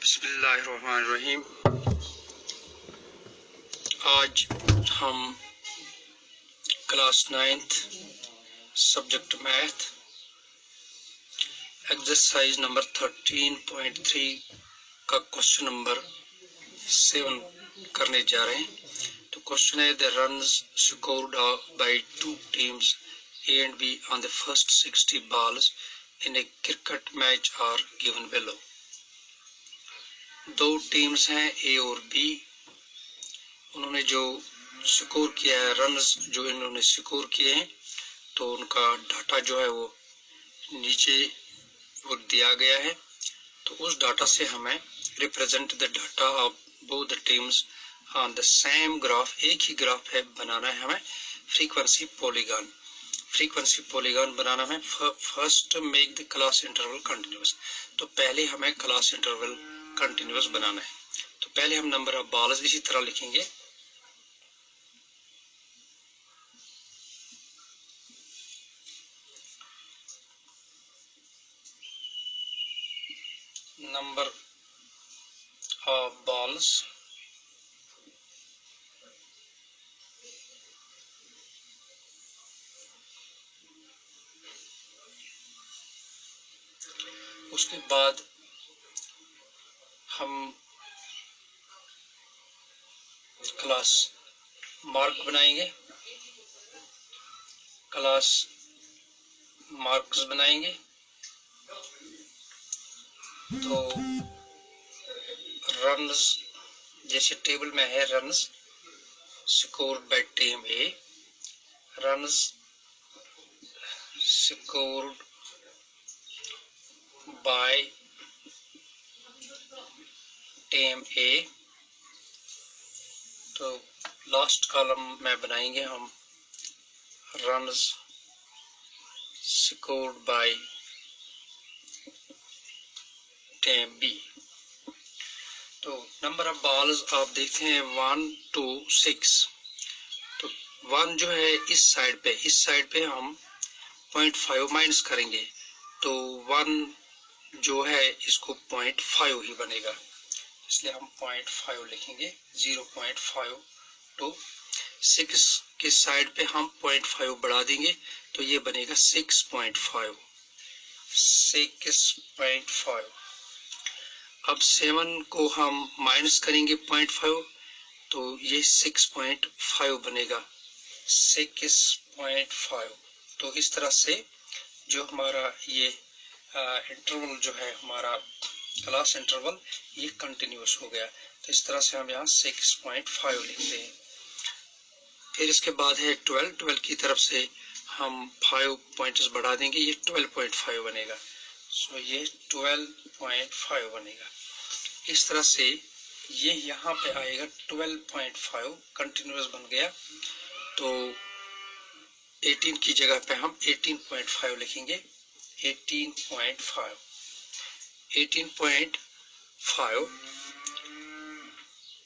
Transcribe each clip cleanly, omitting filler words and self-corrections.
बिस्मिल्लाहिर्रहमानिर्रहीम। आज हम class 9th subject math exercise number 13.3 का क्वेश्चन नंबर 7 करने जा रहे हैं। तो क्वेश्चन है the runs scored by two teams A and B on the first 60 balls in a cricket match are given below. दो टीम्स हैं ए और बी, उन्होंने जो स्कोर किया है, रन्स जो इन्होंने स्कोर किए हैं, तो उनका डाटा जो है वो नीचे वो दिया गया है। तो उस डाटा से हमें represent the data of both the teams on the same graph, एक ही ग्राफ है, बनाना है हमें फ्रीक्वेंसी पॉलीगॉन। फ्रीक्वेंसी पॉलीगॉन बनाना है। First make the class interval continuous. तो पहले हमें क्लास इंटरवल कंटिन्यूअस बनाना है। तो पहले हम नंबर ऑफ बॉल्स इसी तरह लिखेंगे, नंबर ऑफ बॉल्स उसके बाद हम क्लास मार्क बनाएंगे, क्लास मार्क्स बनाएंगे। तो रन्स जैसे टेबल में है, runs scored by team A, runs scored by team A. तो लास्ट कॉलम में बनाएंगे हम runs scored by team B. तो नंबर ऑफ बॉल्स आप देखते हैं 1 to 6। तो 1 जो है इस साइड पे हम 0.5 माइनस करेंगे, तो 1 जो है इसको 0.5 ही बनेगा, इसलिए हम 0.5 लिखेंगे। 0.5 तो 6 के साइड पे हम 0.5 बढ़ा देंगे, तो ये बनेगा 6.5। 6.5। अब 7 को हम माइनस करेंगे 0.5, तो ये 6.5 बनेगा। 6.5। तो इस तरह से जो हमारा ये इंटरवल जो है, हमारा क्लास इंटरवल, ये कंटिन्यूअस हो गया। तो इस तरह से हम यहाँ 6.5 लिखते हैं। फिर इसके बाद है 12 की तरफ से हम 5 पॉइंट्स बढ़ा देंगे, ये 12.5 बनेगा। सो ये 12.5 बनेगा। इस तरह से ये यहाँ पे आएगा 12.5 कंटिन्यूअस बन गया। तो 18 की जगह पे हम 18.5 लिखेंगे। 18.5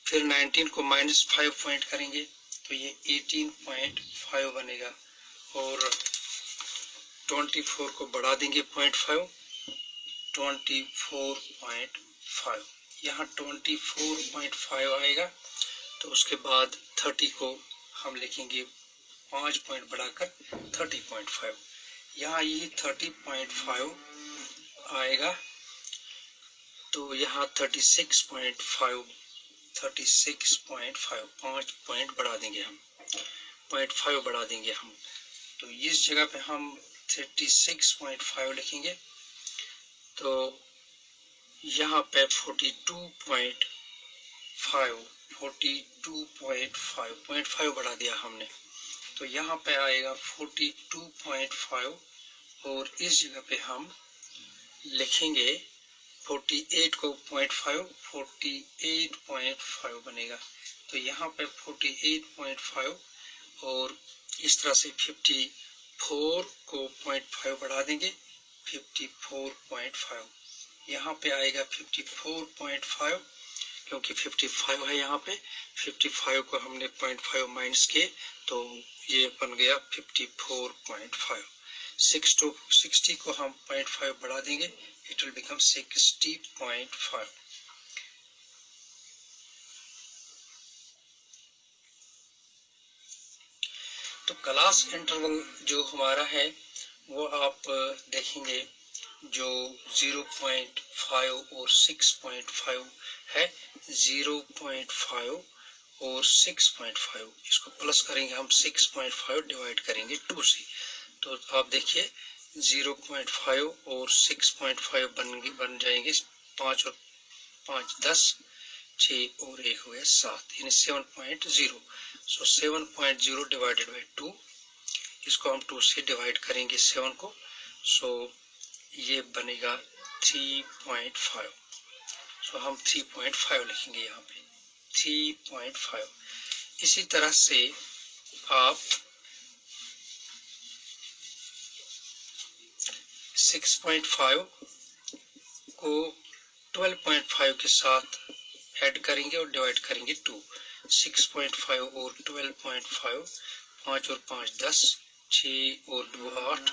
फिर 19 को -5 पॉइंट करेंगे, तो ये 18.5 बनेगा। और 24 को बढ़ा देंगे 0.5, 24.5। यहाँ 24.5 आएगा। तो उसके बाद 30 को हम लिखेंगे 5 पॉइंट बढ़ाकर 30.5। यहाँ ये 30.5 आएगा। तो यहाँ 36.5 5 पॉइंट बढ़ा देंगे हम, 0.5 बढ़ा देंगे हम। तो इस जगह पे हम 36.5 लिखेंगे। तो यहाँ पे 42.5 बढ़ा दिया हमने, तो यहाँ पे आएगा 42.5। और इस जगह पे हम लिखेंगे 48 को 0.5, 48.5 बनेगा। तो यहाँ पे 48.5 और इस तरह से 54 को 0.5 बढ़ा देंगे, 54.5। यहाँ पे आएगा 54.5, क्योंकि 55 है यहाँ पे। 55 को हमने 0.5 माइनस किए, तो ये बन गया 54.5। 60 को हम 0.5 बढ़ा देंगे, इट विल बिकम 60.5। तो क्लास इंटरवल जो हमारा है वो आप देखेंगे जो 0.5 और 6.5 है। 0.5 और 6.5 इसको प्लस करेंगे हम, 6.5 डिवाइड करेंगे 2 से, तो आप देखिए 0.5 और 6.5 बन जाएंगे 5 और 5 10, 6 और 1 हो गया 7, यानी 7.0। सो 7.0 डिवाइडेड बाई 2, इसको हम 2 से डिवाइड करेंगे 7 को, सो ये बनेगा 3.5। सो हम 3.5 लिखेंगे यहाँ पे 3.5। इसी तरह से आप 6.5 को 12.5 के साथ ऐड करेंगे और डिवाइड करेंगे 2। 6.5 और 12.5, 5 और 5 10, 6 और 2 8,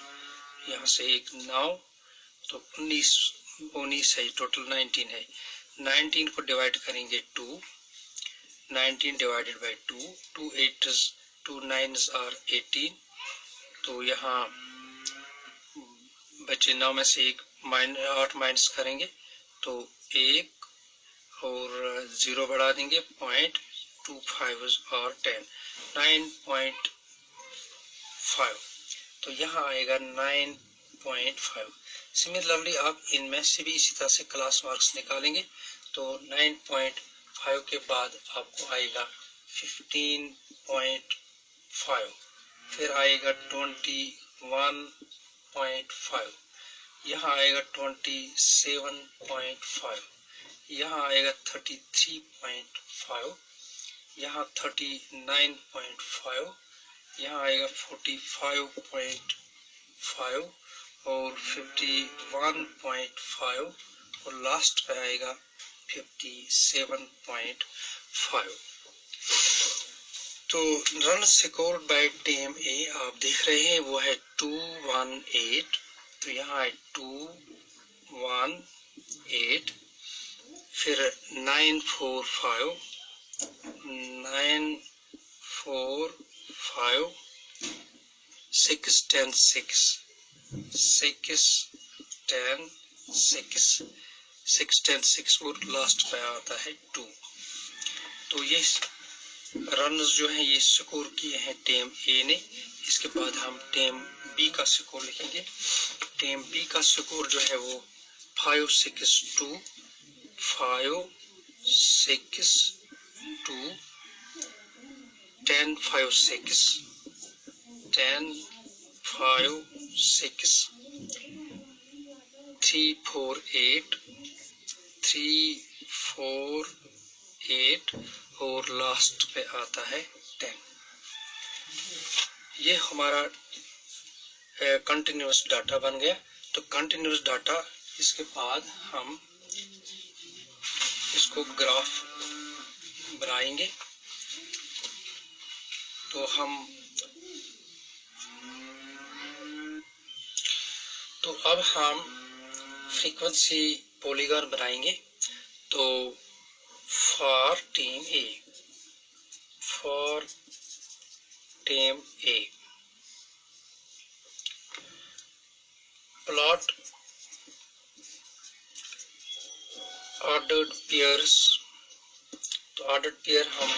यहाँ से एक 9, तो 19 है, टोटल 19 है। 19 को डिवाइड करेंगे 2, 19 डिवाइडेड बाई 2, 2 9s आर 18, तो यहाँ बचे 9 में से एक 8 माइनस करेंगे तो 1 और 0 बढ़ा देंगे, 0.25 और 10, 9.5, तो यहाँ आएगा 9.5। सिमिलरली आप इनमें से भी इसी तरह से क्लास मार्क्स निकालेंगे, तो 9.5 के बाद आपको आएगा 15.5, फिर आएगा 21.5, यहाँ आएगा 27.5, यहाँ आएगा 33.5, यहाँ 39.5, यहाँ आएगा 45.5 और 51.5 और लास्ट पे आएगा 57.5। तो रन स्कोर्ड बाय टीम ए आप देख रहे हैं वो है 218, तो यहाँ है 218, फिर 945, 945, 6 10 6, 6 10 6, 6 10 6 और लास्ट पे आता है 2। तो ये रन्स जो है ये स्कोर किए हैं टीम ए ने। इसके बाद हम टीम बी का स्कोर लिखेंगे। टीम बी का स्कोर जो है वो 5 6 2, 5 6 2, 10 5 6, 10 5 6, 3 4 8, 3 4 8 और लास्ट पे आता है 10। ये हमारा कंटिन्यूअस डाटा बन गया। तो कंटिन्यूअस डाटा, इसके बाद हम इसको ग्राफ बनाएंगे। तो अब हम फ्रीक्वेंसी पॉलीगॉन बनाएंगे। तो for team A plot ordered pairs, तो ऑर्डर्ड पेयर हम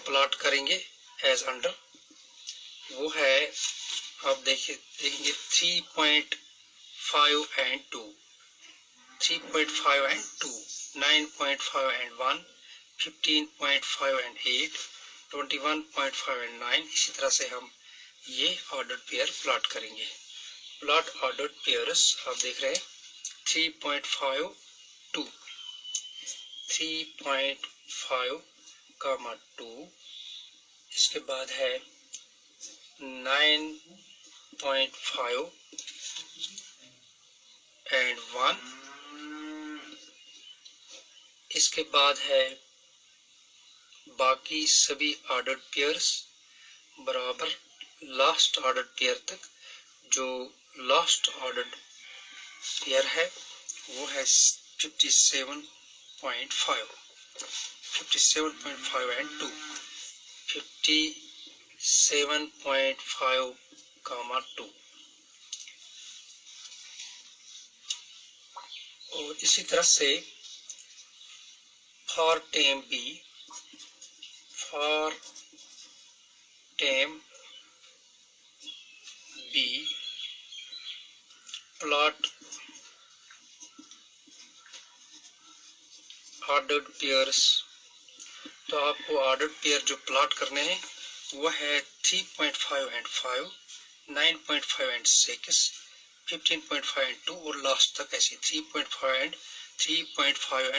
प्लॉट करेंगे एज अंडर, वो है आप देखेंगे 3.5 and 2, 3.5 and 2, 9.5 and 1, 15.5 and 8, 21.5 and 9। इसी तरह से हम ये ऑर्डर्ड पेयर प्लॉट करेंगे। प्लॉट ऑर्डर्ड पेयर्स आप देख रहे हैं 3.5 2, 3.5 कामा 2, इसके बाद है 9.5 एंड 1, इसके बाद है बाकी सभी ऑर्डर्ड पेयर्स बराबर लास्ट ऑर्डर्ड पेयर तक। जो लास्ट ऑर्डर्ड पेयर है वो है 57.5 एंड 2, 7.5, 2। और इसी तरह से for team B, for team B plot ordered pairs. तो आपको ऑर्डर्ड पेयर जो प्लॉट करने हैं वो है 3.5 एंड 5, 9.5 एंड 6, 15.5 एंड 2 और लास्ट तक ऐसे 3.5 एंड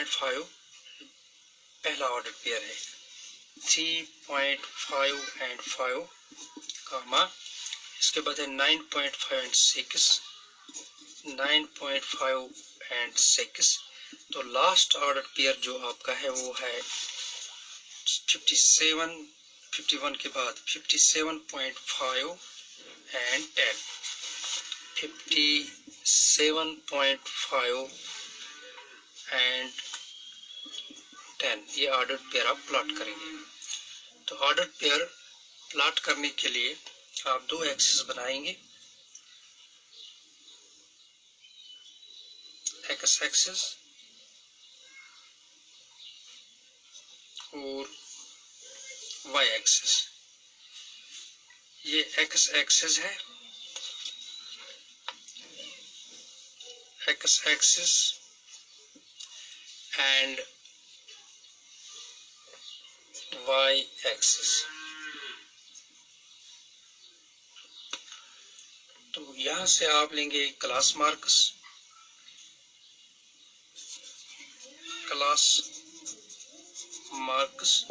5 पहला ऑर्डर पेयर है। 3.5 एंड 5 कामा, इसके बाद है 9.5 एंड 6, 9.5 एंड 6। तो लास्ट ऑर्डर पेयर जो आपका है वो है 57, 51 के बाद 57.5 एंड 10, 57.5 एंड 10। ये ऑर्डर पेयर आप प्लॉट करेंगे। तो ऑर्डर पेयर प्लॉट करने के लिए आप दो एक्सिस बनाएंगे, एक्स एक्सिस और वाई एक्सिस। ये एक्स एक्सिस है, X axis and Y axis. तो यहां से आप लेंगे क्लास मार्क्स, क्लास मार्क्स,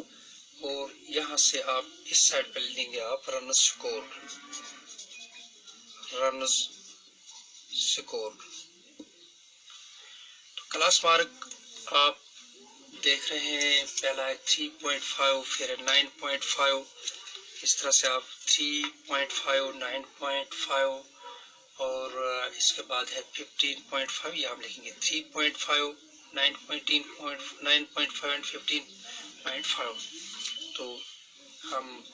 और यहां से आप इस साइड पे लेंगे आप रन स्कोर, रन स्कोर। तो क्लास मार्क आप देख रहे हैं, पहला है 3.5, फिर 9.5। इस तरह से आप 3.5, 9.5 और इसके बाद है 15.5। ये आप लिखेंगे 3.5, 9.5 एंड 15.5। तो हम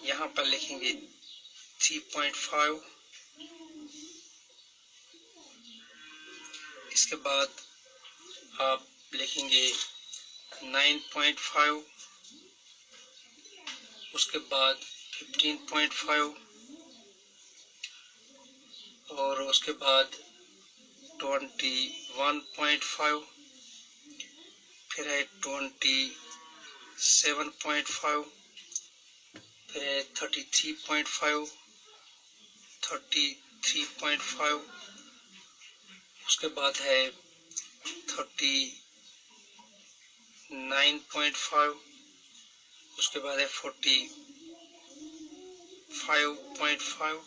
यहाँ पर लिखेंगे 3.5, इसके बाद आप लिखेंगे 9.5, उसके बाद 15.5 और उसके बाद 21.5, फिर है 27.5, फिर है 33.5, 33.5, उसके बाद है 39.5, उसके बाद है 45.5,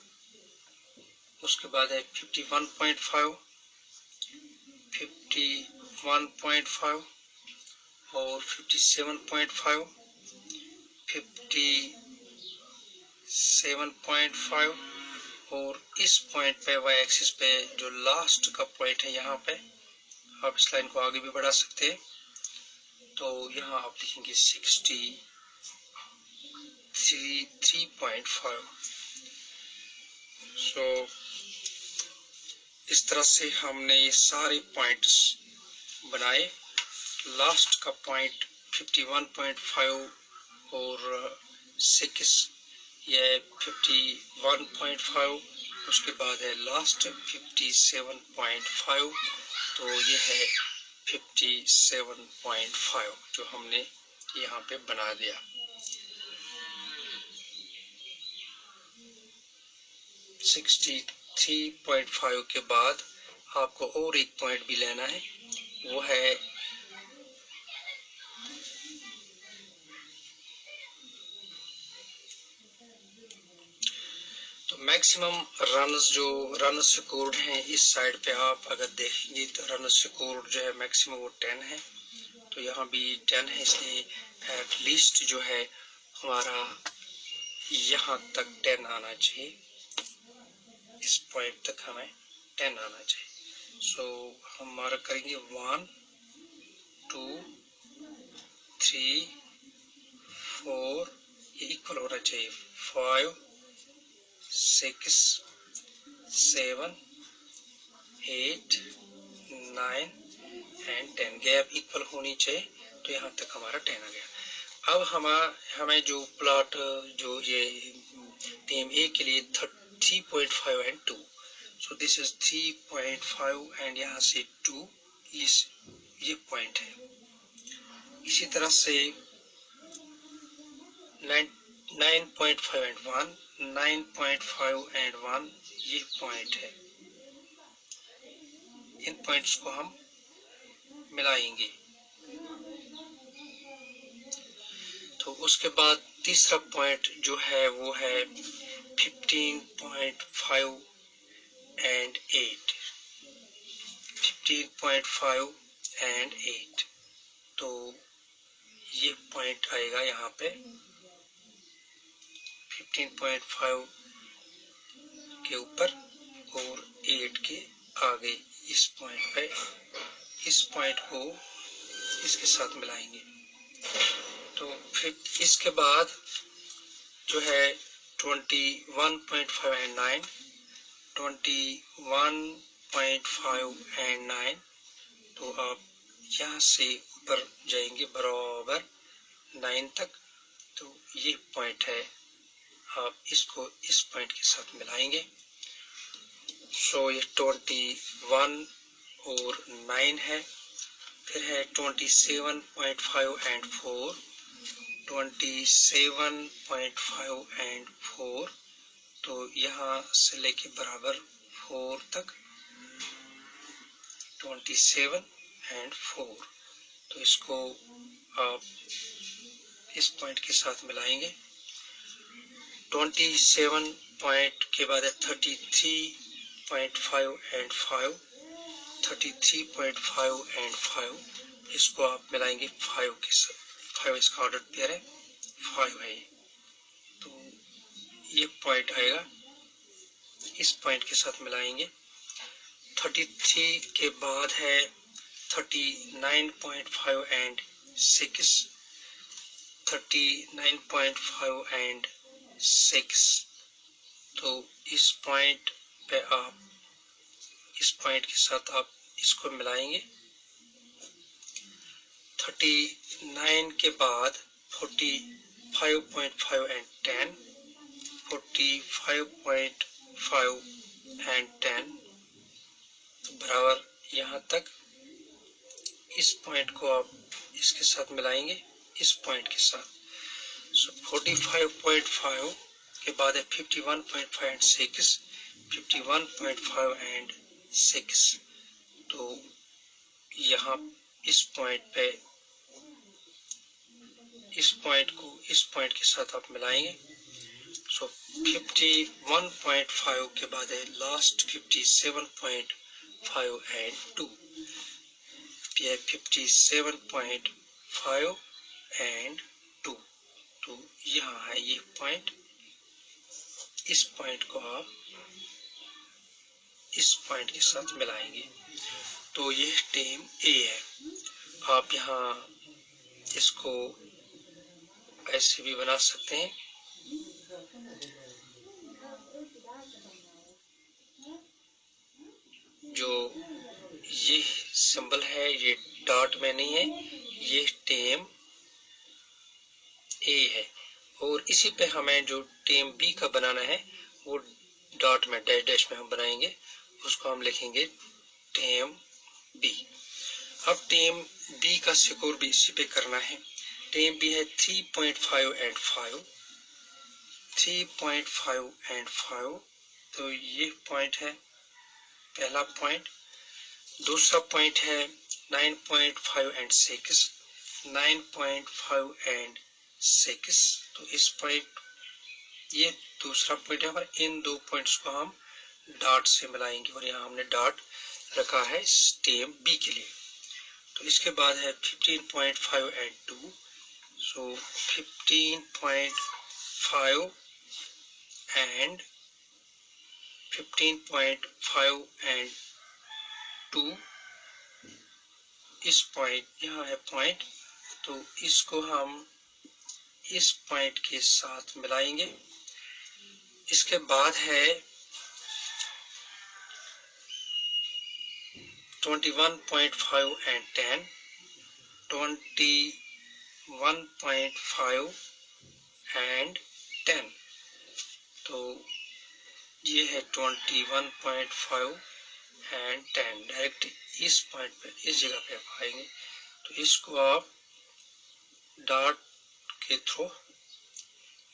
उसके बाद है 51.5, 51.5 और 57.5, 57.5। और इस पॉइंट पे वाई एक्सिस पे जो लास्ट का पॉइंट है, यहाँ पे आप इस लाइन को आगे भी बढ़ा सकते हैं। तो यहाँ आप लिखेंगे 63.5। सो इस तरह से हमने ये सारे पॉइंट्स बनाए। लास्ट का पॉइंट 51.5 और 6, ये 51.5, उसके बाद है लास्ट 57.5। तो ये है 57.5 जो हमने यहाँ पे बना दिया। 63.5 के बाद आपको और एक पॉइंट भी लेना है, वो है तो मैक्सिमम रन्स जो रन स्कोर्ड हैं इस साइड पे आप अगर देखेंगे तो रन स्कोर्ड जो है मैक्सिमम वो 10 है। तो यहाँ भी 10 है, इसलिए एटलीस्ट जो है हमारा यहाँ तक 10 आना चाहिए, इस पॉइंट तक हमें 10 आना चाहिए। सो हम मार्क करेंगे 1, 2, 3, 4, ये इक्वल होना चाहिए 5, 6, 7, 8, 9 एंड 10 गैप इक्वल होनी चाहिए। तो यहाँ तक हमारा 10 आ गया। अब हमें जो प्लॉट जो ये टीम ए के लिए 3.5 and 2, so this is 3.5 and यहाँ से 2 ये पॉइंट है। इसी तरह से 9.5 एंड 1, 9.5 एंड 1 ये पॉइंट है। इन पॉइंट्स को हम मिलाएंगे। तो उसके बाद तीसरा पॉइंट जो है वो है 15.5 एंड 8, 15.5 एंड 8। तो ये पॉइंट आएगा यहाँ पे 15.5 के ऊपर और 8 के आगे इस पॉइंट पे, इस पॉइंट को इसके साथ मिलाएंगे। तो फिर इसके बाद जो है 21.5 एंड 9, 21.5 एंड 9। तो आप यहाँ से ऊपर जाएंगे बराबर 9 तक। तो ये पॉइंट है, आप इसको इस पॉइंट के साथ मिलाएंगे। सो ये 21 और 9 है। फिर है 27.5 एंड 4, 27.5 एंड 4। तो यहाँ से लेके बराबर 4 तक 27 एंड 4। तो इसको आप इस पॉइंट के साथ मिलाएंगे। 27 पॉइंट के बाद है 33.5 एंड 5, 33.5 एंड 5। इसको आप मिलाएंगे 5 के साथ। 5 इसका ऑर्डर पेयर है, 5 है। तो ये पॉइंट आएगा, इस पॉइंट के साथ मिलाएंगे। 33 के बाद है 39.5 एंड 6, 39.5 एंड 6। तो इस पॉइंट पे आप, इस पॉइंट के साथ आप इसको मिलाएंगे। 39 के बाद 45.5 एंड 10, 45.5 एंड 10 बराबर यहाँ तक। इस पॉइंट को आप इसके साथ मिलाएंगे, इस पॉइंट के साथ। सो 45.5 के बाद है 51.5 एंड 6, 51.5 एंड 6। तो यहाँ इस पॉइंट पे, इस पॉइंट को इस पॉइंट के साथ आप मिलाएंगे। सो 51.5 के बाद है लास्ट 57.5 एंड 2, 57.5 एंड 2। तो यहाँ है ये पॉइंट। इस पॉइंट को आप इस पॉइंट के साथ मिलाएंगे। तो ये टीम ए है। आप यहाँ इसको ऐसे भी बना सकते हैं। जो ये सिंबल है ये डॉट में नहीं है, ये टीम ए है। और इसी पे हमें जो टीम बी का बनाना है वो डॉट में, डैश डैश में हम बनाएंगे। उसको हम लिखेंगे टीम बी। अब टीम बी का स्कोर भी इसी पे करना है। टीम बी है 3.5 एंड 5, 3.5 एंड 5। तो ये पॉइंट है पहला पॉइंट। दूसरा पॉइंट है 9.5 एंड 6, 9.5 एंड 6। तो इस पॉइंट, ये दूसरा पॉइंट है और इन दो पॉइंट्स को हम डॉट से मिलाएंगे। और यहाँ हमने डॉट रखा है टीम बी के लिए। तो इसके बाद है 15.5 एंड 2, सो 15.5 एंड 15.5 एंड 2। इस पॉइंट, यहाँ है पॉइंट, तो इसको हम इस पॉइंट के साथ मिलाएंगे। इसके बाद है 21.5 एंड 10, 21.5 एंड 10। तो ये है 21.5 एंड 10। डायरेक्ट इस पॉइंट पे, इस जगह पे आप आएंगे तो इसको आप डॉट के थ्रू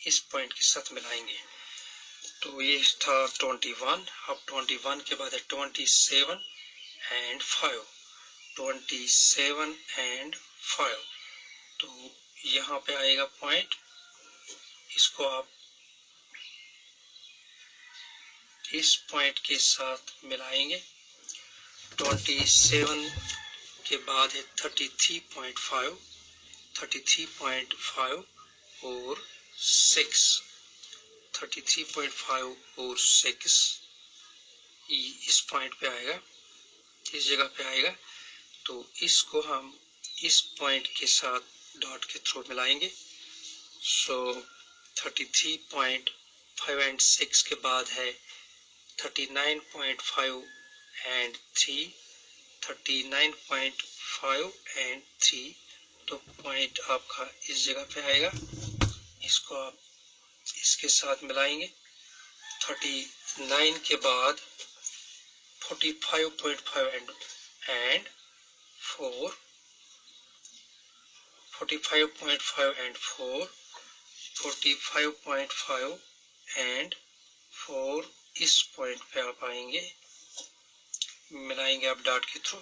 इस पॉइंट के साथ मिलाएंगे। तो ये था 21। अब 21 के बाद है 27 एंड 5, 27 एंड 5। तो यहाँ पे आएगा पॉइंट, इसको आप इस पॉइंट के साथ मिलाएंगे। 27 के बाद है 33.5, 33.5 और 6, 33.5 और 6 इस पॉइंट पे आएगा, इस जगह पे आएगा। तो इसको हम इस पॉइंट के साथ डॉट के थ्रू मिलाएंगे। सो 33.5 एंड 6 के बाद है 39.5 एंड 3, 39.5 एंड 3। तो पॉइंट आपका इस जगह पे आएगा, इसको आप इसके साथ मिलाएंगे। 39 के बाद 45.5 एंड 4, 45.5 एंड 4, 45.5 एंड 4 इस पॉइंट पे आप आएंगे, मिलाएंगे आप डॉट के थ्रू।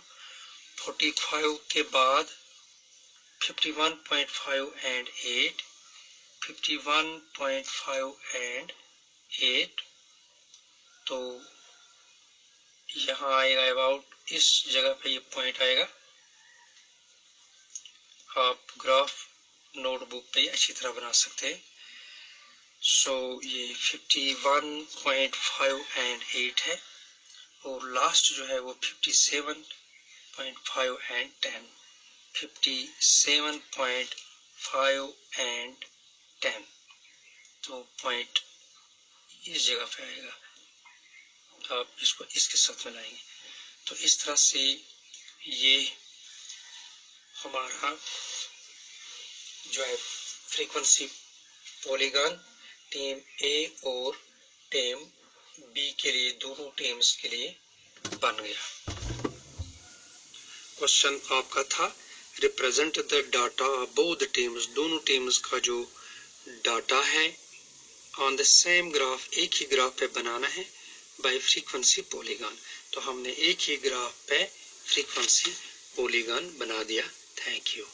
45 के बाद 51.5 एंड 8, 51.5 एंड 8। तो यहाँ आएगा अबाउट इस जगह पे ये पॉइंट आएगा। आप ग्राफ नोटबुक पे अच्छी तरह बना सकते हैं। सो ये 51.5 एंड 8 है और लास्ट जो है वो 57.5 एंड 10, 57.5 एंड 10। तो पॉइंट इस जगह पे आएगा, आप इसको इसके साथ मिलाएंगे। तो इस तरह से ये हमारा जो है फ्रीक्वेंसी पॉलीगॉन टीम ए और टीम बी के लिए, दोनों टीम्स के लिए बन गया। क्वेश्चन आपका था represent the data of both teams, दोनों टीम्स का जो डाटा है ऑन द सेम ग्राफ, एक ही ग्राफ पे बनाना है बाय फ्रीक्वेंसी पॉलीगॉन। तो हमने एक ही ग्राफ पे फ्रीक्वेंसी पॉलीगॉन बना दिया। Thank you.